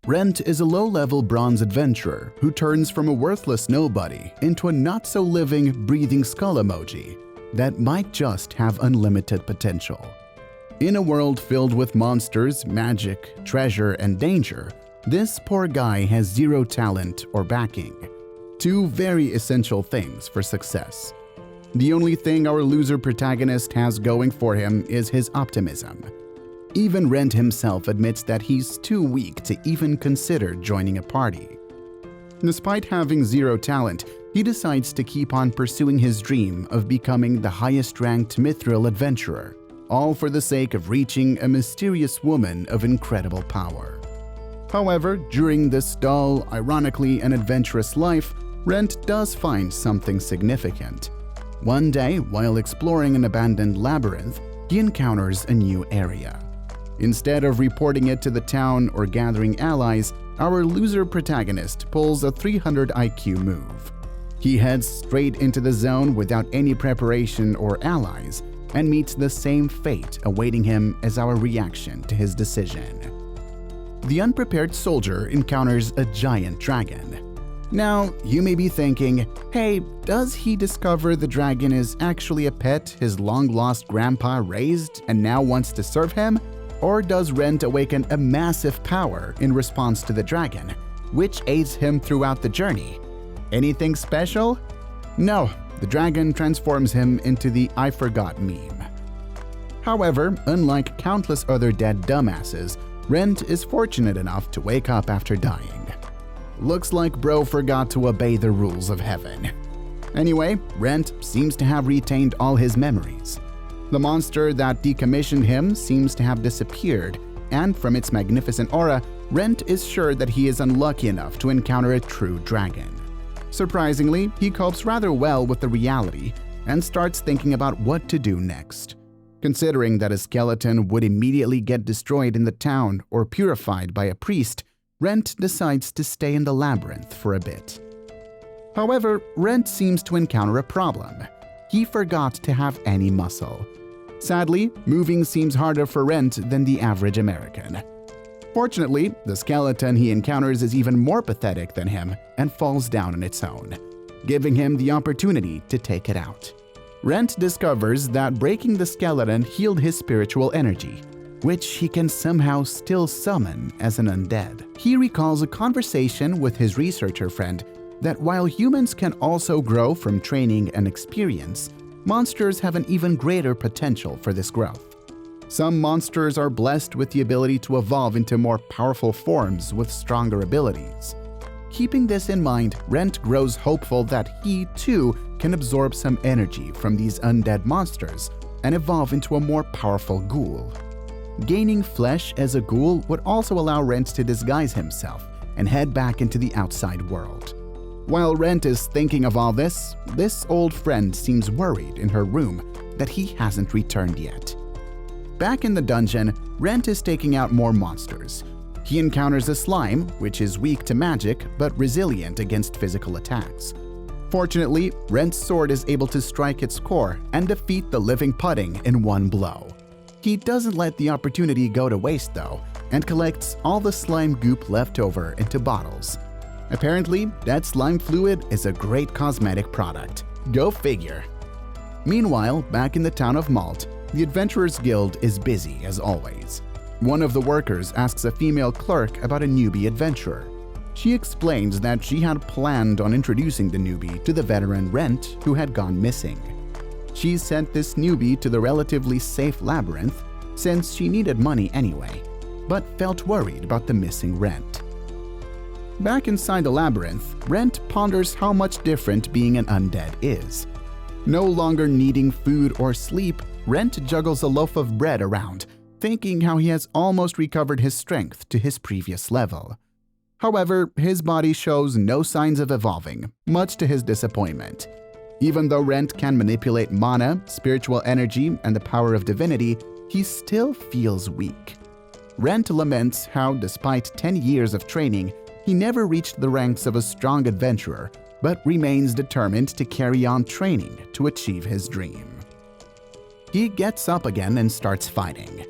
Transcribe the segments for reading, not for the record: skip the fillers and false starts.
Rentt is a low-level bronze adventurer who turns from a worthless nobody into a not-so-living, breathing skull emoji that might just have unlimited potential. In a world filled with monsters, magic, treasure, and danger, this poor guy has zero talent or backing. Two very essential things for success. The only thing our loser protagonist has going for him is his optimism. Even Rentt himself admits that he's too weak to even consider joining a party. Despite having zero talent, he decides to keep on pursuing his dream of becoming the highest-ranked Mithril adventurer, all for the sake of reaching a mysterious woman of incredible power. However, during this dull, ironically unadventurous life, Rentt does find something significant. One day, while exploring an abandoned labyrinth, he encounters a new area. Instead of reporting it to the town or gathering allies, our loser protagonist pulls a 300 IQ move. He heads straight into the zone without any preparation or allies and meets the same fate awaiting him as our reaction to his decision. The unprepared soldier encounters a giant dragon. Now, you may be thinking, hey, does he discover the dragon is actually a pet his long-lost grandpa raised and now wants to serve him? Or does Rentt awaken a massive power in response to the dragon, which aids him throughout the journey? Anything special? No, the dragon transforms him into the I forgot meme. However, unlike countless other dead dumbasses, Rentt is fortunate enough to wake up after dying. Looks like bro forgot to obey the rules of heaven. Anyway, Rentt seems to have retained all his memories. The monster that decommissioned him seems to have disappeared, and from its magnificent aura, Rentt is sure that he is unlucky enough to encounter a true dragon. Surprisingly, he copes rather well with the reality and starts thinking about what to do next. Considering that a skeleton would immediately get destroyed in the town or purified by a priest, Rentt decides to stay in the labyrinth for a bit. However, Rentt seems to encounter a problem. He forgot to have any muscle. Sadly, moving seems harder for Rentt than the average American. Fortunately, the skeleton he encounters is even more pathetic than him and falls down on its own, giving him the opportunity to take it out. Rentt discovers that breaking the skeleton healed his spiritual energy, which he can somehow still summon as an undead. He recalls a conversation with his researcher friend that while humans can also grow from training and experience, monsters have an even greater potential for this growth. Some monsters are blessed with the ability to evolve into more powerful forms with stronger abilities. Keeping this in mind, Rentt grows hopeful that he, too, can absorb some energy from these undead monsters and evolve into a more powerful ghoul. Gaining flesh as a ghoul would also allow Rentt to disguise himself and head back into the outside world. While Rentt is thinking of all this old friend seems worried in her room that he hasn't returned yet. Back in the dungeon, Rentt is taking out more monsters. He encounters a slime, which is weak to magic but resilient against physical attacks. Fortunately, Rentt's sword is able to strike its core and defeat the living pudding in one blow. He doesn't let the opportunity go to waste though, and collects all the slime goop left over into bottles. Apparently, that slime fluid is a great cosmetic product. Go figure. Meanwhile, back in the town of Malt, the Adventurers Guild is busy as always. One of the workers asks a female clerk about a newbie adventurer. She explains that she had planned on introducing the newbie to the veteran Rentt who had gone missing. She sent this newbie to the relatively safe labyrinth since she needed money anyway, but felt worried about the missing Rentt. Back inside the labyrinth, Rentt ponders how much different being an undead is. No longer needing food or sleep, Rentt juggles a loaf of bread around, thinking how he has almost recovered his strength to his previous level. However, his body shows no signs of evolving, much to his disappointment. Even though Rentt can manipulate mana, spiritual energy, and the power of divinity, he still feels weak. Rentt laments how, despite 10 years of training, he never reached the ranks of a strong adventurer, but remains determined to carry on training to achieve his dream. He gets up again and starts fighting.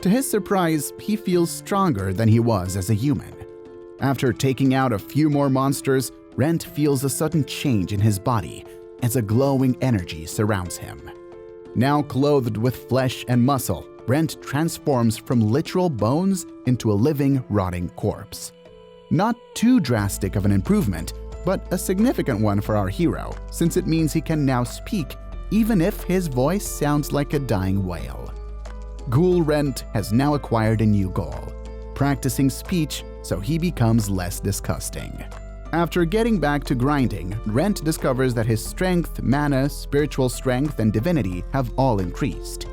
To his surprise, he feels stronger than he was as a human. After taking out a few more monsters, Rentt feels a sudden change in his body as a glowing energy surrounds him. Now clothed with flesh and muscle, Rentt transforms from literal bones into a living, rotting corpse. Not too drastic of an improvement, but a significant one for our hero, since it means he can now speak, even if his voice sounds like a dying whale. Ghoul Rentt has now acquired a new goal: practicing speech so he becomes less disgusting. After getting back to grinding, Rentt discovers that his strength, mana, spiritual strength, and divinity have all increased.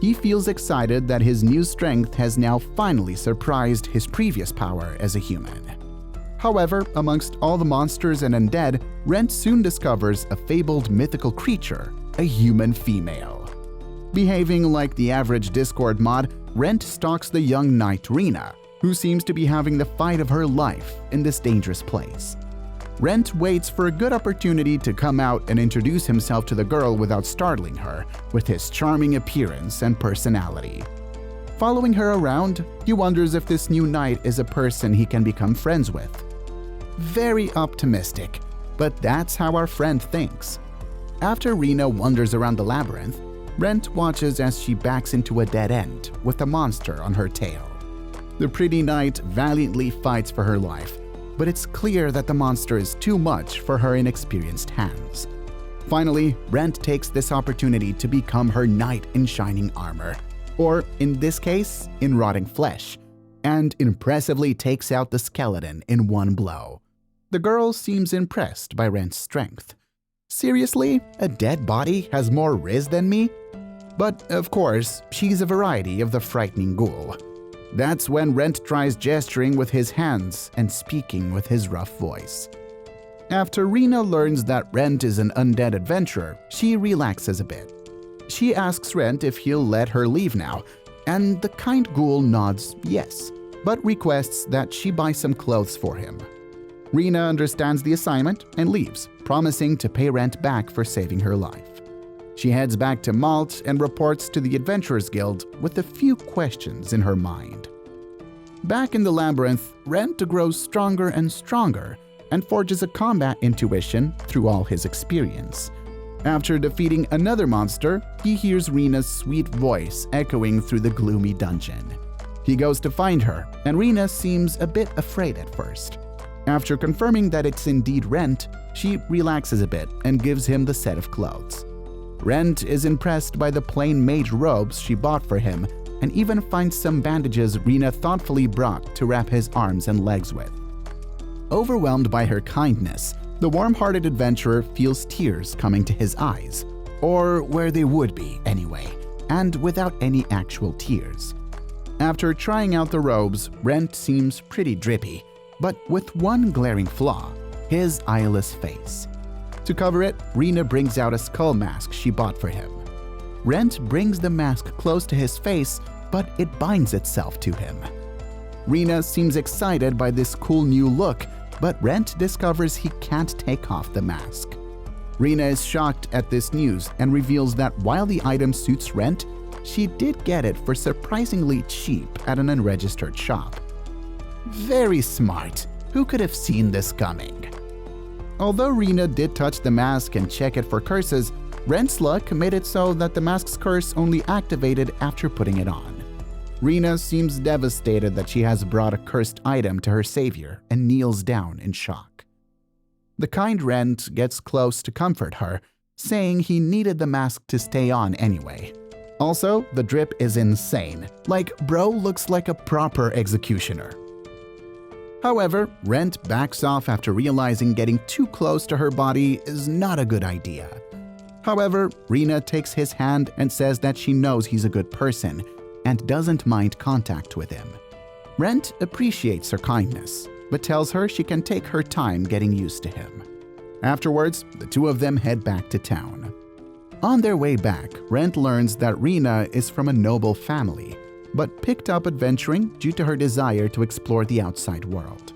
He feels excited that his new strength has now finally surpassed his previous power as a human. However, amongst all the monsters and undead, Rentt soon discovers a fabled mythical creature, a human female. Behaving like the average Discord mod, Rentt stalks the young knight Rena, who seems to be having the fight of her life in this dangerous place. Rentt waits for a good opportunity to come out and introduce himself to the girl without startling her with his charming appearance and personality. Following her around, he wonders if this new knight is a person he can become friends with. Very optimistic, but that's how our friend thinks. After Rena wanders around the labyrinth, Rentt watches as she backs into a dead end with a monster on her tail. The pretty knight valiantly fights for her life, but it's clear that the monster is too much for her inexperienced hands. Finally, Rentt takes this opportunity to become her knight in shining armor, or in this case, in rotting flesh, and impressively takes out the skeleton in one blow. The girl seems impressed by Rentt's strength. Seriously, a dead body has more riz than me? But of course, she's a variety of the frightening ghoul. That's when Rentt tries gesturing with his hands and speaking with his rough voice. After Rena learns that Rentt is an undead adventurer, she relaxes a bit. She asks Rentt if he'll let her leave now, and the kind ghoul nods yes, but requests that she buy some clothes for him. Rena understands the assignment and leaves, promising to pay Rentt back for saving her life. She heads back to Malt and reports to the Adventurers Guild with a few questions in her mind. Back in the labyrinth, Rentt grows stronger and stronger and forges a combat intuition through all his experience. After defeating another monster, he hears Rena's sweet voice echoing through the gloomy dungeon. He goes to find her, and Rena seems a bit afraid at first. After confirming that it's indeed Rentt, she relaxes a bit and gives him the set of clothes. Rentt is impressed by the plain mage robes she bought for him and even finds some bandages Rena thoughtfully brought to wrap his arms and legs with. Overwhelmed by her kindness, the warm-hearted adventurer feels tears coming to his eyes, or where they would be anyway, and without any actual tears. After trying out the robes, Rentt seems pretty drippy, but with one glaring flaw: his eyeless face. To cover it, Rena brings out a skull mask she bought for him. Rentt brings the mask close to his face, but it binds itself to him. Rena seems excited by this cool new look, but Rentt discovers he can't take off the mask. Rena is shocked at this news and reveals that while the item suits Rentt, she did get it for surprisingly cheap at an unregistered shop. Very smart. Who could have seen this coming? Although Rena did touch the mask and check it for curses, Rentt's luck made it so that the mask's curse only activated after putting it on. Rena seems devastated that she has brought a cursed item to her savior and kneels down in shock. The kind Rentt gets close to comfort her, saying he needed the mask to stay on anyway. Also, the drip is insane, like bro looks like a proper executioner. However, Rentt backs off after realizing getting too close to her body is not a good idea. However, Rena takes his hand and says that she knows he's a good person and doesn't mind contact with him. Rentt appreciates her kindness, but tells her she can take her time getting used to him. Afterwards, the two of them head back to town. On their way back, Rentt learns that Rena is from a noble family, but picked up adventuring due to her desire to explore the outside world.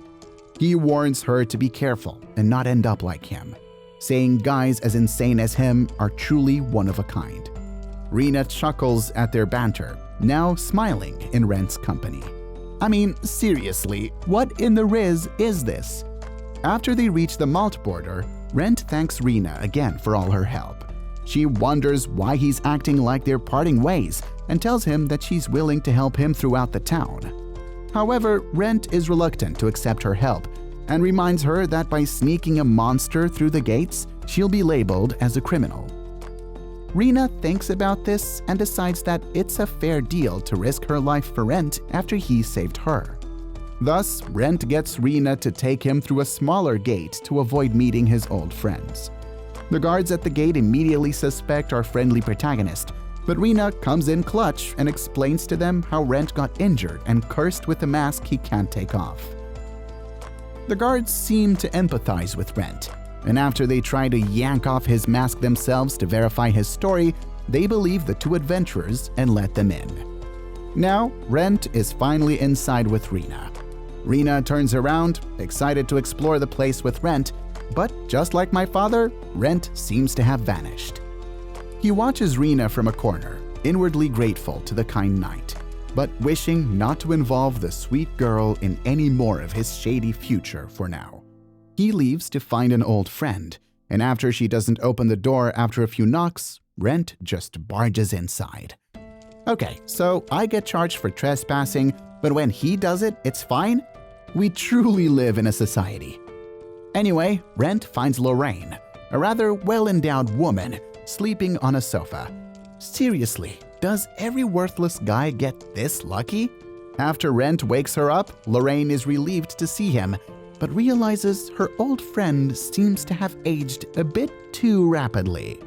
He warns her to be careful and not end up like him, saying guys as insane as him are truly one of a kind. Rena chuckles at their banter, now smiling in Rentt's company. I mean, seriously, what in the Riz is this? After they reach the malt border, Rentt thanks Rena again for all her help. She wonders why he's acting like they're parting ways and tells him that she's willing to help him throughout the town. However, Rentt is reluctant to accept her help and reminds her that by sneaking a monster through the gates, she'll be labeled as a criminal. Rena thinks about this and decides that it's a fair deal to risk her life for Rentt after he saved her. Thus, Rentt gets Rena to take him through a smaller gate to avoid meeting his old friends. The guards at the gate immediately suspect our friendly protagonist, but Rena comes in clutch and explains to them how Rentt got injured and cursed with a mask he can't take off. The guards seem to empathize with Rentt, and after they try to yank off his mask themselves to verify his story, they believe the two adventurers and let them in. Now, Rentt is finally inside with Rena. Rena turns around, excited to explore the place with Rentt, but just like my father, Rentt seems to have vanished. He watches Rena from a corner, inwardly grateful to the kind knight, but wishing not to involve the sweet girl in any more of his shady future for now. He leaves to find an old friend, and after she doesn't open the door after a few knocks, Rentt just barges inside. Okay, so I get charged for trespassing, but when he does it, it's fine? We truly live in a society. Anyway, Rentt finds Lorraine, a rather well-endowed woman, sleeping on a sofa. Seriously, does every worthless guy get this lucky? After Rentt wakes her up, Lorraine is relieved to see him, but realizes her old friend seems to have aged a bit too rapidly.